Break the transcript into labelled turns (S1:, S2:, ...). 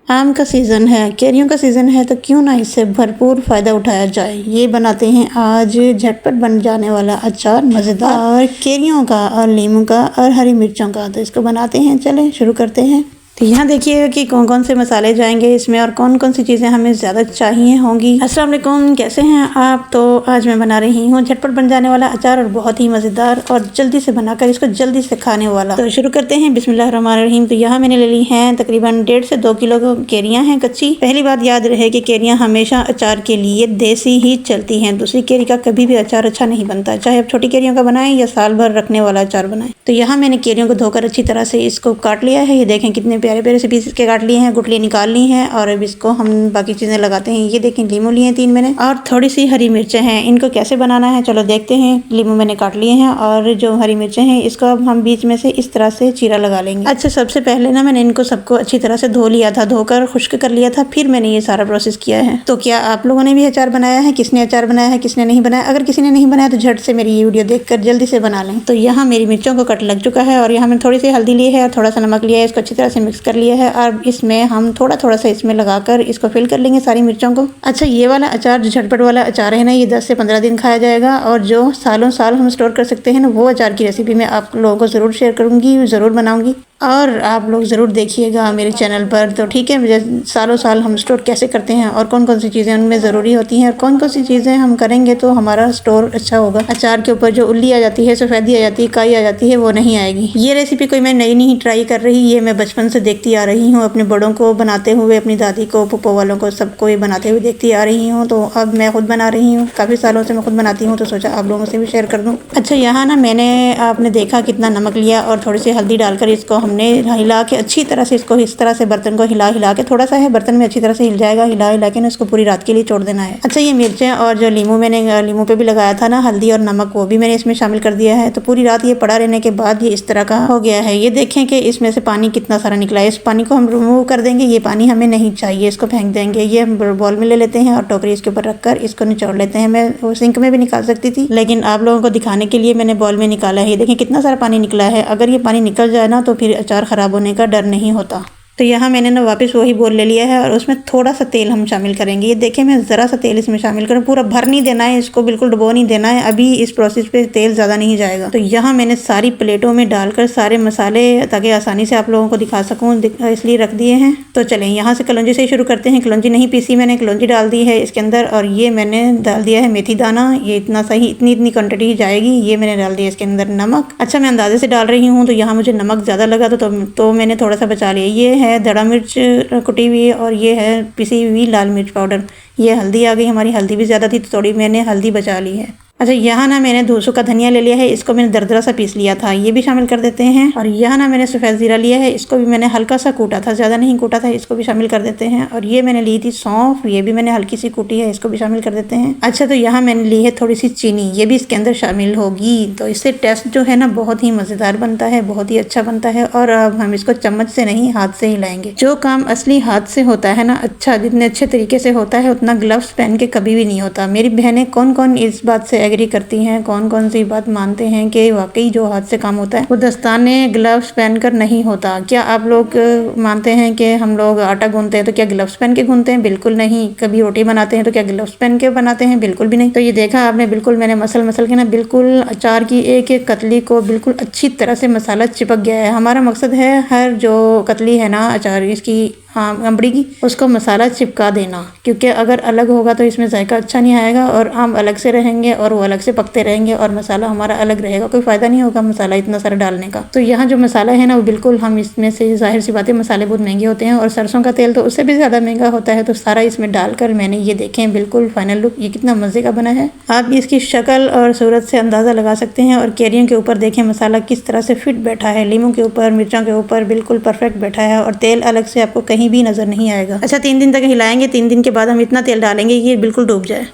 S1: आम का सीज़न है, कैरियों का सीज़न है, तो क्यों ना इससे भरपूर फ़ायदा उठाया जाए। ये बनाते हैं आज झटपट बन जाने वाला अचार मज़ेदार और कैरियों का और नींबू का और हरी मिर्चों का। तो इसको बनाते हैं, चलें शुरू करते हैं। तो यहाँ देखिएगा कि कौन कौन से मसाले जाएंगे इसमें और कौन कौन सी चीज़ें हमें ज़्यादा चाहिए होंगी। अस्सलाम वालेकुम, कैसे हैं आप। तो आज मैं बना रही हूँ झटपट बन जाने वाला अचार और बहुत ही मज़ेदार और जल्दी से बनाकर इसको जल्दी से खाने वाला। तो शुरू करते हैं, बिस्मिल्लाहिर्रहमानिर्रहीम। तो यहाँ मैंने ले ली हैं तकरीबन 1.5 से 2 किलो कैरियाँ हैं कच्ची। पहली बात याद रहे कि कैरियाँ हमेशा अचार के लिए देसी ही चलती हैं। दूसरी कैरी का कभी भी अचार अच्छा नहीं बनता, चाहे आप छोटी कैरियों का बनाएं या साल भर रखने वाला अचार बनाएं। तो यहाँ मैंने कैरियों को धोकर अच्छी तरह से इसको काट लिया है। ये देखें कितने प्यारे प्यारे से पीस के काट लिए हैं, गुठलियाँ निकाल ली हैं। और अब इसको हम बाकी चीज़ें लगाते हैं। ये देखें नींबू लिए हैं 3 मैंने और थोड़ी सी हरी मिर्चें हैं। इनको कैसे बनाना है चलो देखते हैं। नींबू मैंने काट लिए हैं और जो हरी मिर्चें हैं इसको अब हम बीच में से इस तरह से चीरा लगा लेंगे। अच्छा, सबसे पहले ना मैंने इनको सबको अच्छी तरह से धो लिया था, धोकर खुश्क कर लिया था, फिर मैंने ये सारा प्रोसेस किया है। तो क्या आप लोगों ने भी अचार बनाया है? किसने अचार बनाया है, किसने नहीं बनाया? अगर किसी ने नहीं बनाया तो झट से मेरी ये वीडियो देखकर जल्दी से बना लें। तो यहाँ मेरी मिर्चों को कट लग चुका है और यहाँ मैंने थोड़ी सी हल्दी ली है और थोड़ा सा नमक लिया है। इसको अच्छी तरह से मिक्स कर लिया है और इसमें हम थोड़ा थोड़ा सा इसमें लगाकर इसको फिल कर लेंगे सारी मिर्चों को। अच्छा, ये वाला अचार जो झटपट वाला अचार है ना, ये 10 से 15 दिन खाया जाएगा और जो सालों साल हम स्टोर कर सकते हैं ना, वो अचार की रेसिपी मैं आप लोगों को ज़रूर शेयर करूँगी, ज़रूर बनाऊँगी और आप लोग ज़रूर देखिएगा मेरे चैनल पर। तो ठीक है, सालों साल हम स्टोर कैसे करते हैं और कौन कौन सी चीज़ें उनमें ज़रूरी होती हैं और कौन कौन सी चीज़ें हम करेंगे तो हमारा स्टोर अच्छा होगा। अचार के ऊपर जो उल्ली आ जाती है, सफ़ेदी आ जाती है, काई आ जाती है, वो नहीं आएगी। ये रेसिपी कोई मैं नई नहीं ट्राई कर रही, ये मैं बचपन से देखती आ रही हूँ, अपने बड़ों को बनाते हुए, अपनी दादी को, पप्पो वालों को, सबको ये बनाते हुए देखती आ रही हूँ। तो अब मैं खुद बना रही हूँ, काफ़ी सालों से मैं खुद बनाती हूँ, तो सोचा आप लोगों से भी शेयर कर दूँ। अच्छा, यहाँ ना मैंने आपने देखा कितना नमक लिया और थोड़ी सी हल्दी डालकर इसको हमने हिला के अच्छी तरह से इसको इस तरह से बर्तन को हिला हिला के, थोड़ा सा है बर्तन में अच्छी तरह से हिल जाएगा, हिला हिला के ना इसको पूरी रात के लिए छोड़ देना है। अच्छा, ये मिर्चें और जो नींबू मैंने नींबू पे भी लगाया था ना हल्दी और नमक, वो भी मैंने इसमें शामिल कर दिया है। तो पूरी रात ये पड़ा रहने के बाद ये इस तरह का हो गया है। ये देखें कि इसमें से पानी कितना सारा निकला है। इस पानी को हम रिमूव कर देंगे, ये पानी हमें नहीं चाहिए, इसको फेंक देंगे। ये हम बॉल में ले लेते हैं और टोकरी इसके ऊपर रखकर इसको निचोड़ लेते हैं। मैं वो सिंक में भी निकाल सकती थी, लेकिन आप लोगों को दिखाने के लिए मैंने बॉल में निकाला है। ये देखें कितना सारा पानी निकला है। अगर ये पानी निकल जाए ना तो फिर अचार ख़राब होने का डर नहीं होता। तो यहाँ मैंने ना वापस वही बोल ले लिया है और उसमें थोड़ा सा तेल हम शामिल करेंगे। ये देखें मैं ज़रा सा तेल इसमें शामिल करूँ, पूरा भर नहीं देना है, इसको बिल्कुल डुबो नहीं देना है। अभी इस प्रोसेस पे तेल ज़्यादा नहीं जाएगा। तो यहाँ मैंने सारी प्लेटों में डालकर सारे मसाले, ताकि आसानी से आप लोगों को दिखा सकूँ, इसलिए रख दिए हैं। तो चलें यहाँ से कलौंजी से शुरू करते हैं। कलौंजी नहीं पीसी मैंने, कलौंजी डाल दी है इसके अंदर और ये मैंने डाल दिया है मेथी दाना। ये इतना सही, इतनी क्वान्टिटी ही जाएगी। ये मैंने डाल दिया इसके अंदर नमक। अच्छा, मैं अंदाजे से डाल रही हूँ, तो यहाँ मुझे नमक ज़्यादा लगा तो मैंने थोड़ा सा बचा लिया। ये है दड़ा मिर्च कुटी हुई और ये है पिसी हुई लाल मिर्च पाउडर। ये हल्दी आ गई हमारी, हल्दी भी ज़्यादा थी तो थोड़ी मैंने हल्दी बचा ली है। अच्छा, यहाँ ना मैंने 200 का धनिया ले लिया है, इसको मैंने दरदरा सा पीस लिया था, ये भी शामिल कर देते हैं। और यहाँ ना मैंने सफ़ेद ज़ीरा लिया है, इसको भी मैंने हल्का सा कूटा था, ज़्यादा नहीं कूटा था, इसको भी शामिल कर देते हैं। और ये मैंने ली थी सौंफ, ये भी मैंने हल्की सी कूटी है, इसको भी शामिल कर देते हैं। अच्छा, तो यहाँ मैंने ली है थोड़ी सी चीनी, ये भी इसके अंदर शामिल होगी। तो इससे टेस्ट जो है ना बहुत ही मज़ेदार बनता है, बहुत ही अच्छा बनता है। और अब हम इसको चम्मच से नहीं हाथ से हिलाएंगे। जो काम असली हाथ से होता है ना, अच्छा जितने अच्छे तरीके से होता है उतना ग्लव्स पहन के कभी भी नहीं होता। मेरी बहनें कौन कौन इस बात से एग्री करती हैं, कौन कौन सी बात मानते हैं कि वाकई जो हाथ से काम होता है वो दस्ताने ग्लव्स पहनकर नहीं होता। क्या आप लोग मानते हैं कि हम लोग आटा गूंथते हैं तो क्या ग्लव्स पहन के गूंथते हैं? बिल्कुल नहीं। कभी रोटी बनाते हैं तो क्या ग्लव्स पहन के बनाते हैं? बिल्कुल भी नहीं। तो ये देखा आपने, बिल्कुल मैंने मसल के ना बिल्कुल अचार की एक एक कतली को बिल्कुल अच्छी तरह से मसाला चिपक गया है। हमारा मकसद है हर जो कतली है ना अचार इसकी, हाँ अम्बड़ी की, उसको मसाला चिपका देना, क्योंकि अगर अलग होगा तो इसमें जायका अच्छा नहीं आएगा और आम अलग से रहेंगे और वो अलग से पकते रहेंगे और मसाला हमारा अलग रहेगा। कोई फ़ायदा नहीं होगा मसाला इतना सारा डालने का। तो यहाँ जो मसाला है ना वो बिल्कुल हम इसमें से, जाहिर सी बात है मसाले बहुत महंगे होते हैं और सरसों का तेल तो उससे भी ज़्यादा महंगा होता है। तो सारा इसमें डालकर मैंने, ये देखें बिल्कुल फाइनल लुक, ये कितना मज़े का बना है। आप इसकी शक्ल और सूरत से अंदाज़ा लगा सकते हैं। और कैरियों के ऊपर देखें मसाला किस तरह से फिट बैठा है, नींबू के ऊपर, मिर्चों के ऊपर बिल्कुल परफेक्ट बैठा है और तेल अलग से आपको कहीं भी नज़र नहीं आएगा। अच्छा, 3 दिन तक हिलाएंगे, 3 दिन के बाद हम इतना तेल डालेंगे कि ये बिल्कुल डूब जाए।